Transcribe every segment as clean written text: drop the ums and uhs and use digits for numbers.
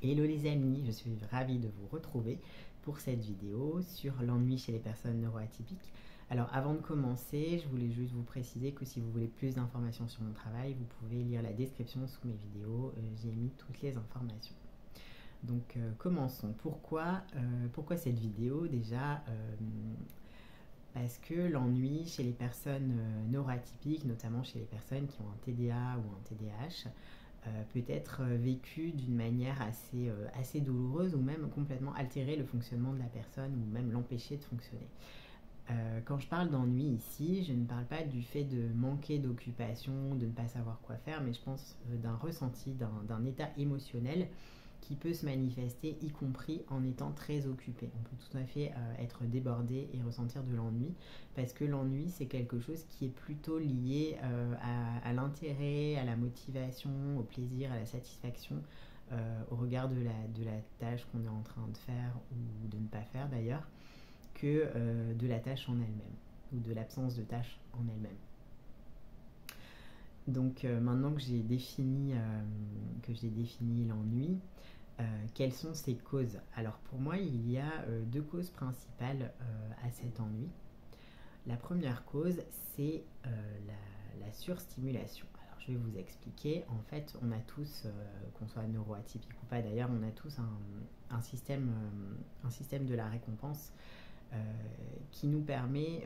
Hello les amis, je suis ravie de vous retrouver pour cette vidéo sur l'ennui chez les personnes neuroatypiques. Alors avant de commencer, je voulais juste vous préciser que si vous voulez plus d'informations sur mon travail, vous pouvez lire la description sous mes vidéos, j'y ai mis toutes les informations. Donc commençons. Pourquoi cette vidéo déjà parce que l'ennui chez les personnes neuroatypiques, notamment chez les personnes qui ont un TDA ou un TDAH, peut être vécu d'une manière assez douloureuse ou même complètement altérer le fonctionnement de la personne ou même l'empêcher de fonctionner. Quand je parle d'ennui ici, je ne parle pas du fait de manquer d'occupation, de ne pas savoir quoi faire, mais je pense d'un ressenti, d'un état émotionnel qui peut se manifester y compris en étant très occupé. On peut tout à fait être débordé et ressentir de l'ennui parce que l'ennui c'est quelque chose qui est plutôt lié à l'intérêt, à la motivation, au plaisir, à la satisfaction au regard de la tâche qu'on est en train de faire ou de ne pas faire d'ailleurs que de la tâche en elle-même ou de l'absence de tâche en elle-même. Donc maintenant que j'ai défini l'ennui, quelles sont ses causes? Alors pour moi, il y a deux causes principales à cet ennui. La première cause, c'est la surstimulation. Alors je vais vous expliquer. En fait, on a tous, qu'on soit neuroatypique ou pas d'ailleurs, on a tous un système de la récompense qui nous permet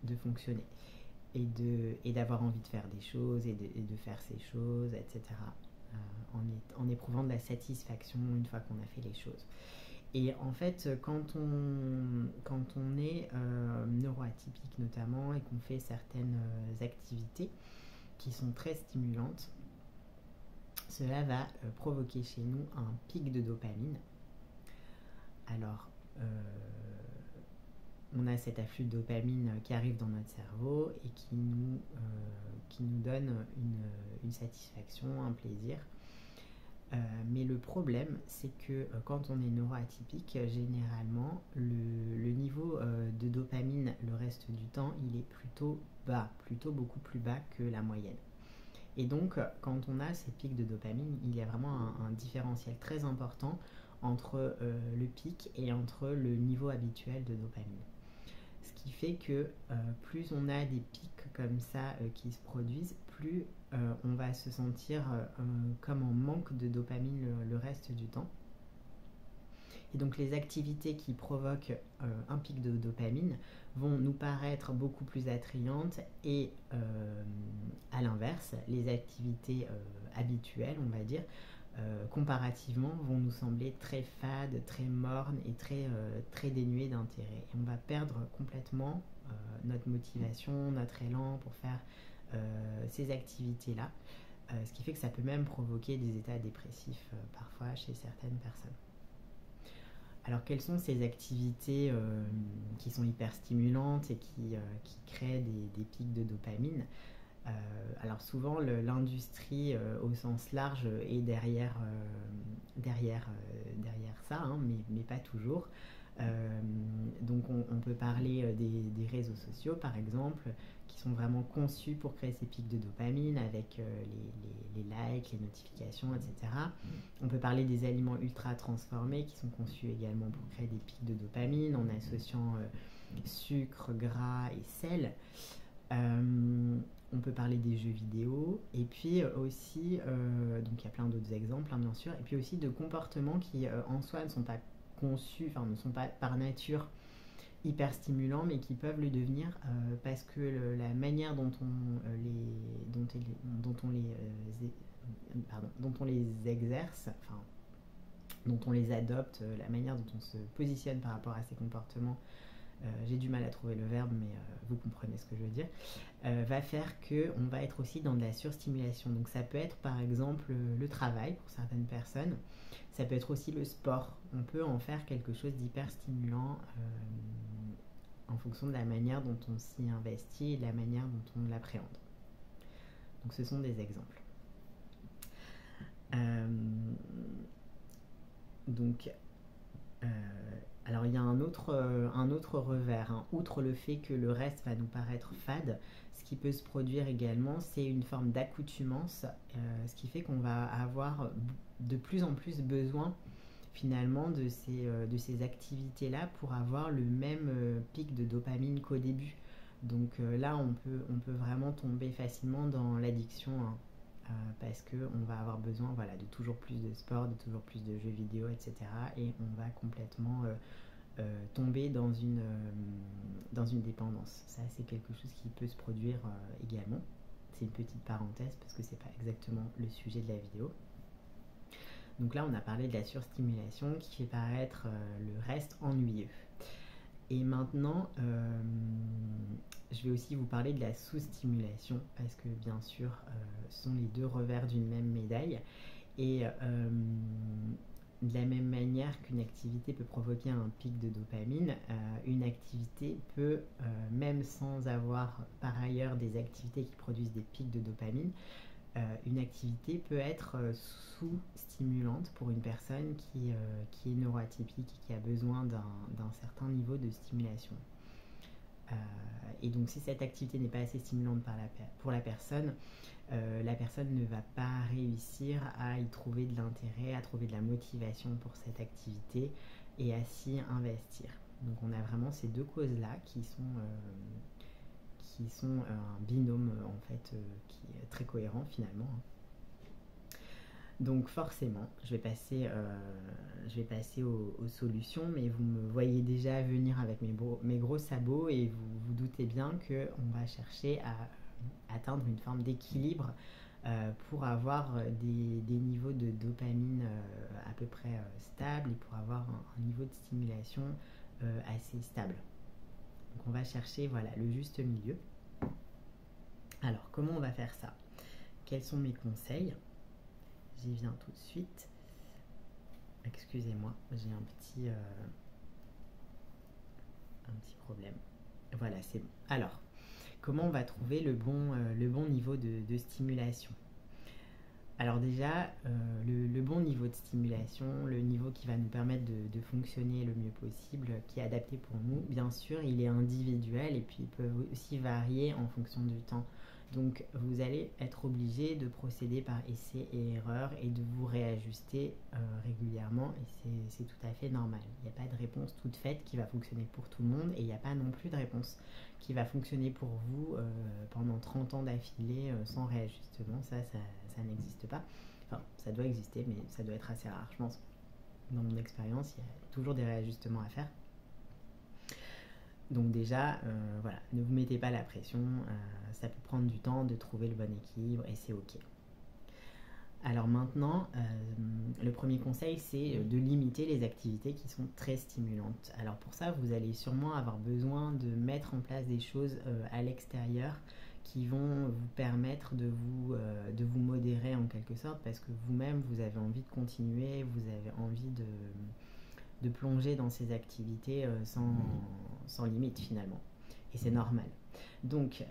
de fonctionner et d'avoir envie de faire des choses et de faire ces choses, etc. En éprouvant de la satisfaction une fois qu'on a fait les choses. Et en fait, quand on est neuroatypique notamment et qu'on fait certaines activités qui sont très stimulantes, cela va provoquer chez nous un pic de dopamine. Alors, on a cet afflux de dopamine qui arrive dans notre cerveau et qui nous donne une satisfaction, un plaisir. Mais le problème, c'est que quand on est neuroatypique, généralement, le niveau de dopamine le reste du temps, il est plutôt bas, plutôt beaucoup plus bas que la moyenne. Et donc, quand on a ces pics de dopamine, il y a vraiment un différentiel très important entre le pic et entre le niveau habituel de dopamine. Ce qui fait que plus on a des pics comme ça qui se produisent, plus on va se sentir comme en manque de dopamine le reste du temps. Et donc les activités qui provoquent un pic de dopamine vont nous paraître beaucoup plus attrayantes et à l'inverse, les activités habituelles, on va dire, comparativement, vont nous sembler très fades, très mornes et très dénuées d'intérêt. Et on va perdre complètement notre motivation, notre élan pour faire ces activités-là, ce qui fait que ça peut même provoquer des états dépressifs parfois chez certaines personnes. Alors quelles sont ces activités qui sont hyper stimulantes et qui créent des pics de dopamine? Alors souvent l'industrie au sens large est derrière ça, hein, mais pas toujours. Donc on peut parler des réseaux sociaux par exemple, qui sont vraiment conçus pour créer ces pics de dopamine avec les likes, les notifications, etc. On peut parler des aliments ultra transformés qui sont conçus également pour créer des pics de dopamine en associant sucre, gras et sel. On peut parler des jeux vidéo et puis aussi, donc il y a plein d'autres exemples hein, bien sûr, et puis aussi de comportements qui en soi ne sont pas conçus, enfin ne sont pas par nature hyper stimulants, mais qui peuvent le devenir parce que la manière dont on les exerce, enfin dont on les adopte, la manière dont on se positionne par rapport à ces comportements, j'ai du mal à trouver le verbe, mais vous comprenez ce que je veux dire, va faire qu'on va être aussi dans de la surstimulation. Donc ça peut être par exemple le travail pour certaines personnes, ça peut être aussi le sport. On peut en faire quelque chose d'hyper stimulant en fonction de la manière dont on s'y investit et de la manière dont on l'appréhende. Donc ce sont des exemples. Donc alors Alors il y a un autre revers, hein. Outre le fait que le reste va nous paraître fade, ce qui peut se produire également, c'est une forme d'accoutumance, ce qui fait qu'on va avoir de plus en plus besoin finalement de ces activités-là pour avoir le même pic de dopamine qu'au début. Donc là, on peut vraiment tomber facilement dans l'addiction, hein, parce qu'on va avoir besoin, voilà, de toujours plus de sport, de toujours plus de jeux vidéo, etc. Et on va complètement tomber dans une dépendance. Ça, c'est quelque chose qui peut se produire également. C'est une petite parenthèse parce que c'est pas exactement le sujet de la vidéo. Donc là, on a parlé de la surstimulation qui fait paraître le reste ennuyeux. Et maintenant, je vais aussi vous parler de la sous-stimulation parce que bien sûr, ce sont les deux revers d'une même médaille. Et de la même manière qu'une activité peut provoquer un pic de dopamine, une activité peut, même sans avoir par ailleurs des activités qui produisent des pics de dopamine, une activité peut être sous-stimulante pour une personne qui est neuroatypique et qui a besoin d'un certain niveau de stimulation. Et donc si cette activité n'est pas assez stimulante pour la personne ne va pas réussir à y trouver de l'intérêt, à trouver de la motivation pour cette activité et à s'y investir. Donc on a vraiment ces deux causes-là qui sont un binôme en fait qui est très cohérent finalement. Donc forcément, je vais passer aux solutions, mais vous me voyez déjà venir avec mes gros sabots et vous vous doutez bien qu'on va chercher à atteindre une forme d'équilibre pour avoir des niveaux de dopamine à peu près stables et pour avoir un niveau de stimulation assez stable. Donc on va chercher voilà, le juste milieu. Alors comment on va faire ça? Quels sont mes conseils? J'y viens tout de suite. Excusez-moi, j'ai un petit problème. Voilà, c'est bon. Alors, comment on va trouver le bon niveau de stimulation? Alors déjà, le bon niveau de stimulation, le niveau qui va nous permettre de fonctionner le mieux possible, qui est adapté pour nous, bien sûr, il est individuel et puis il peut aussi varier en fonction du temps. Donc vous allez être obligé de procéder par essai et erreur et de vous réajuster régulièrement et c'est tout à fait normal. Il n'y a pas de réponse toute faite qui va fonctionner pour tout le monde et il n'y a pas non plus de réponse qui va fonctionner pour vous pendant 30 ans d'affilée sans réajustement. Ça n'existe pas. Enfin, ça doit exister, mais ça doit être assez rare, je pense. Dans mon expérience, il y a toujours des réajustements à faire. Donc déjà, voilà, ne vous mettez pas la pression, ça peut prendre du temps de trouver le bon équilibre et c'est ok. Alors maintenant, le premier conseil, c'est de limiter les activités qui sont très stimulantes. Alors pour ça, vous allez sûrement avoir besoin de mettre en place des choses à l'extérieur qui vont vous permettre de vous modérer en quelque sorte parce que vous-même, vous avez envie de continuer, vous avez envie de plonger dans ces activités sans limite finalement. Et c'est normal. Donc,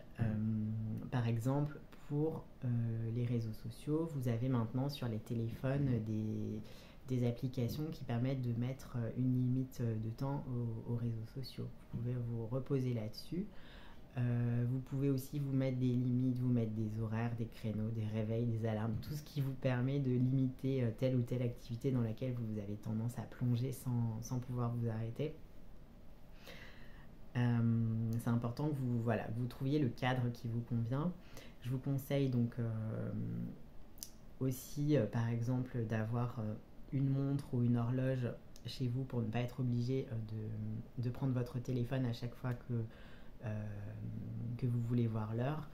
par exemple, pour les réseaux sociaux, vous avez maintenant sur les téléphones des applications qui permettent de mettre une limite de temps aux réseaux sociaux. Vous pouvez vous reposer là-dessus. Vous pouvez aussi vous mettre des limites, vous mettre des horaires, des créneaux, des réveils, des alarmes, tout ce qui vous permet de limiter telle ou telle activité dans laquelle vous avez tendance à plonger sans pouvoir vous arrêter. C'est important que vous trouviez le cadre qui vous convient. Je vous conseille donc aussi par exemple d'avoir une montre ou une horloge chez vous pour ne pas être obligé de prendre votre téléphone à chaque fois que vous voulez voir l'heure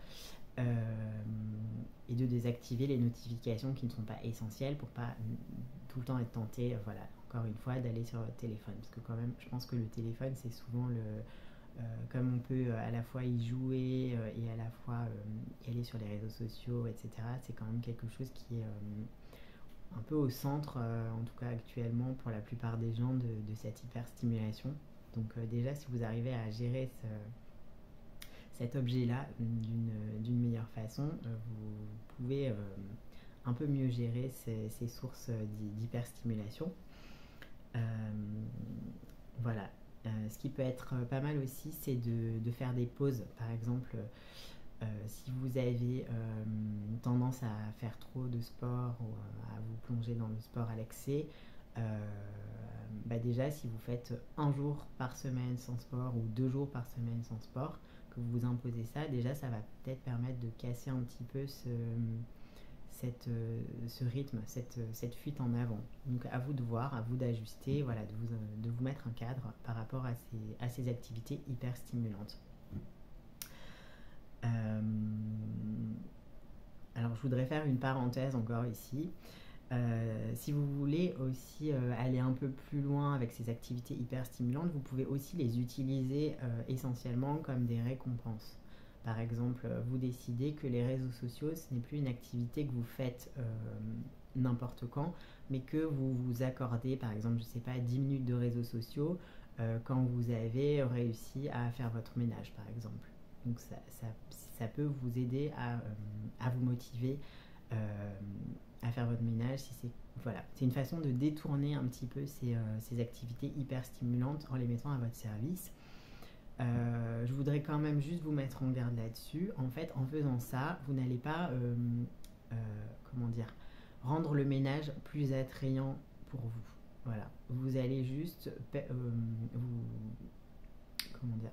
et de désactiver les notifications qui ne sont pas essentielles pour pas tout le temps être tenté, voilà, encore une fois, d'aller sur votre téléphone parce que quand même, je pense que le téléphone c'est souvent comme on peut à la fois y jouer et à la fois y aller sur les réseaux sociaux, etc., c'est quand même quelque chose qui est un peu au centre, en tout cas actuellement pour la plupart des gens, de cette hyperstimulation. Donc déjà, si vous arrivez à gérer cet objet-là d'une meilleure façon, vous pouvez un peu mieux gérer ces sources d'hyperstimulation. Voilà. Ce qui peut être pas mal aussi, c'est de faire des pauses. Par exemple, si vous avez tendance à faire trop de sport ou à vous plonger dans le sport à l'excès, déjà si vous faites un jour par semaine sans sport ou 2 jours par semaine sans sport, que vous vous imposez ça, déjà ça va peut-être permettre de casser un petit peu ce rythme, cette fuite en avant. Donc à vous de voir, à vous d'ajuster, voilà, de vous mettre un cadre par rapport à ces activités hyper stimulantes. Alors je voudrais faire une parenthèse encore ici. Si vous voulez aussi aller un peu plus loin avec ces activités hyper stimulantes, vous pouvez aussi les utiliser essentiellement comme des récompenses. Par exemple, vous décidez que les réseaux sociaux, ce n'est plus une activité que vous faites n'importe quand, mais que vous vous accordez, par exemple, je ne sais pas, 10 minutes de réseaux sociaux quand vous avez réussi à faire votre ménage, par exemple. Donc ça peut vous aider à vous motiver à faire votre ménage. Voilà, c'est une façon de détourner un petit peu ces activités hyper stimulantes en les mettant à votre service. Je voudrais quand même juste vous mettre en garde là-dessus. En fait, en faisant ça, vous n'allez pas, rendre le ménage plus attrayant pour vous. Voilà, vous allez juste,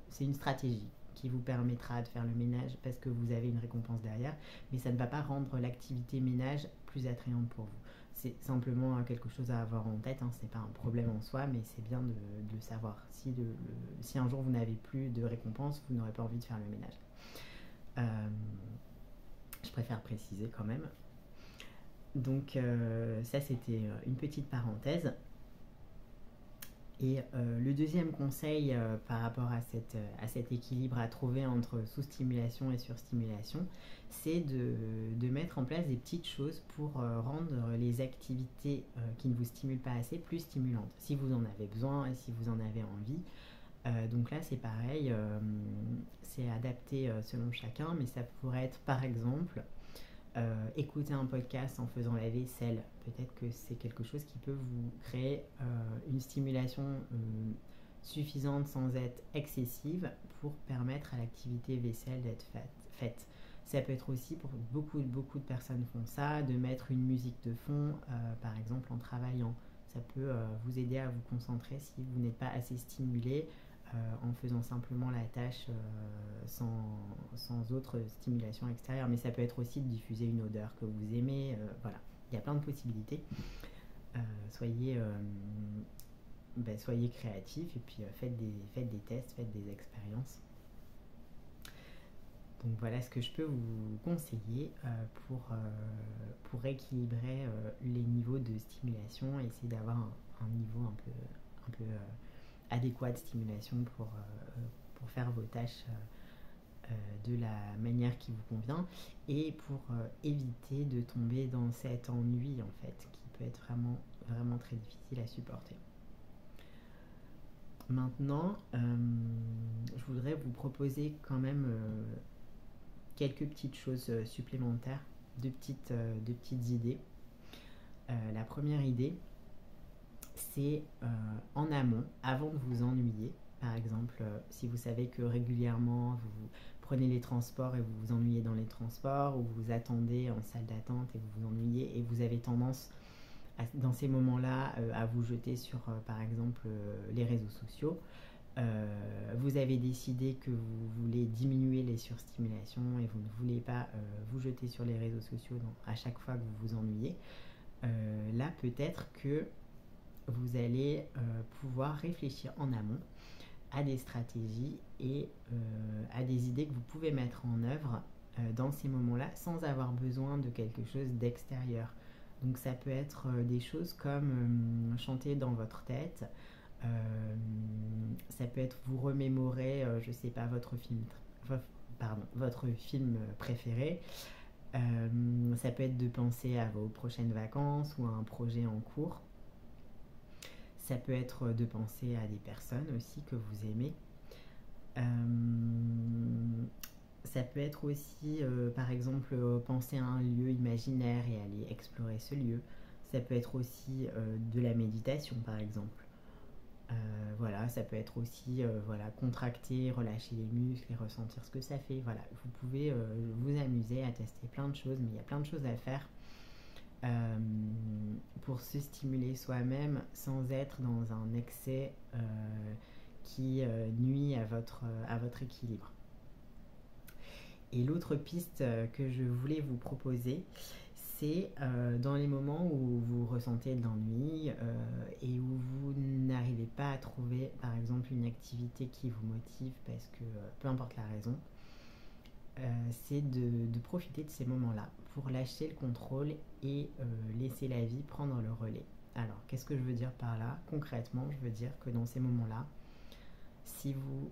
c'est une stratégie qui vous permettra de faire le ménage parce que vous avez une récompense derrière, mais ça ne va pas rendre l'activité ménage plus attrayante pour vous. C'est simplement quelque chose à avoir en tête, hein. C'est pas un problème en soi, mais c'est bien de le savoir. Si un jour vous n'avez plus de récompense, vous n'aurez pas envie de faire le ménage. Je préfère préciser quand même. Donc ça c'était une petite parenthèse. Et le deuxième conseil par rapport à cet équilibre à trouver entre sous-stimulation et surstimulation, c'est de mettre en place des petites choses pour rendre les activités qui ne vous stimulent pas assez plus stimulantes, si vous en avez besoin et si vous en avez envie. Donc là c'est pareil, c'est adapté selon chacun, mais ça pourrait être par exemple écouter un podcast en faisant la vaisselle. Peut-être que c'est quelque chose qui peut vous créer une stimulation suffisante sans être excessive pour permettre à l'activité vaisselle d'être faite. Ça peut être aussi, pour beaucoup de personnes font ça, de mettre une musique de fond, par exemple en travaillant. Ça peut vous aider à vous concentrer si vous n'êtes pas assez stimulé en faisant simplement la tâche sans autre stimulation extérieure. Mais ça peut être aussi de diffuser une odeur que vous aimez. Voilà, il y a plein de possibilités. Soyez créatifs et puis faites des tests, faites des expériences. Donc voilà ce que je peux vous conseiller pour équilibrer les niveaux de stimulation et essayer d'avoir un niveau un peu adéquat de stimulation pour faire vos tâches de la manière qui vous convient et pour éviter de tomber dans cet ennui en fait qui peut être vraiment, vraiment très difficile à supporter. Maintenant, je voudrais vous proposer quand même quelques petites choses supplémentaires, deux petites idées. La première idée, c'est en amont, avant de vous ennuyer. Par exemple, si vous savez que régulièrement vous prenez les transports et vous vous ennuyez dans les transports, ou vous attendez en salle d'attente et vous vous ennuyez, et vous avez tendance dans ces moments-là à vous jeter sur par exemple les réseaux sociaux, vous avez décidé que vous voulez diminuer les surstimulations et vous ne voulez pas vous jeter sur les réseaux sociaux à chaque fois que vous vous ennuyez, là peut-être que vous allez pouvoir réfléchir en amont à des stratégies et à des idées que vous pouvez mettre en œuvre dans ces moments-là sans avoir besoin de quelque chose d'extérieur. Donc ça peut être des choses comme chanter dans votre tête, ça peut être vous remémorer, je sais pas, votre film préféré. Ça peut être de penser à vos prochaines vacances ou à un projet en cours. Ça peut être de penser à des personnes aussi que vous aimez. Ça peut être aussi, par exemple, penser à un lieu imaginaire et aller explorer ce lieu. Ça peut être aussi de la méditation, par exemple. Voilà, ça peut être aussi voilà, contracter, relâcher les muscles et ressentir ce que ça fait. Voilà, vous pouvez vous amuser à tester plein de choses, mais il y a plein de choses à faire pour se stimuler soi-même sans être dans un excès qui nuit à votre équilibre. Et l'autre piste que je voulais vous proposer, c'est dans les moments où vous ressentez de l'ennui et où vous n'arrivez pas à trouver par exemple une activité qui vous motive parce que peu importe la raison, c'est de profiter de ces moments-là pour lâcher le contrôle et laisser la vie prendre le relais. Alors, qu'est-ce que je veux dire par là? Concrètement, je veux dire que dans ces moments-là, si vous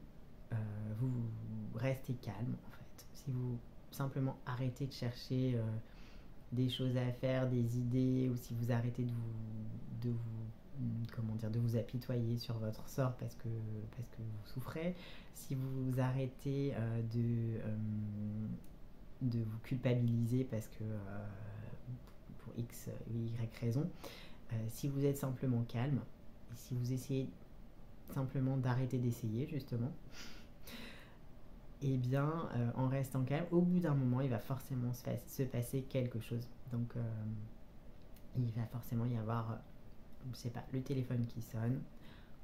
restez calme, en fait, si vous simplement arrêtez de chercher des choses à faire, des idées, ou si vous arrêtez de vous apitoyer sur votre sort parce que vous souffrez, si vous arrêtez de vous culpabiliser parce que pour X ou Y raison, si vous êtes simplement calme, et si vous essayez simplement d'arrêter d'essayer justement, et bien en restant calme, au bout d'un moment il va forcément se passer quelque chose. Donc il va forcément y avoir, je sais pas, le téléphone qui sonne,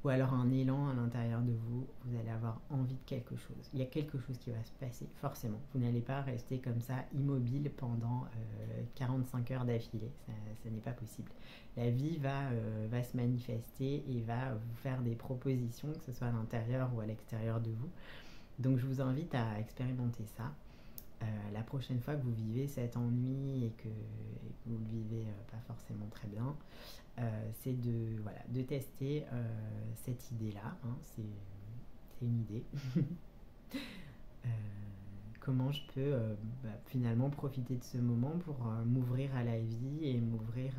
ou alors un élan à l'intérieur de vous, vous allez avoir envie de quelque chose. Il y a quelque chose qui va se passer, forcément. Vous n'allez pas rester comme ça, immobile pendant 45 heures d'affilée, ça n'est pas possible. La vie va se manifester et va vous faire des propositions, que ce soit à l'intérieur ou à l'extérieur de vous. Donc je vous invite à expérimenter ça. La prochaine fois que vous vivez cet ennui et que vous le vivez pas forcément très bien, c'est de tester cette idée-là. Hein, c'est une idée. Comment je peux finalement profiter de ce moment pour m'ouvrir à la vie et m'ouvrir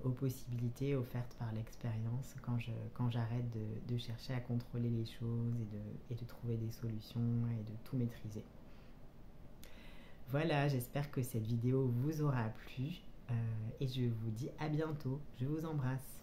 aux possibilités offertes par l'expérience quand j'arrête de chercher à contrôler les choses et de trouver des solutions et de tout maîtriser. Voilà, j'espère que cette vidéo vous aura plu et je vous dis à bientôt. Je vous embrasse.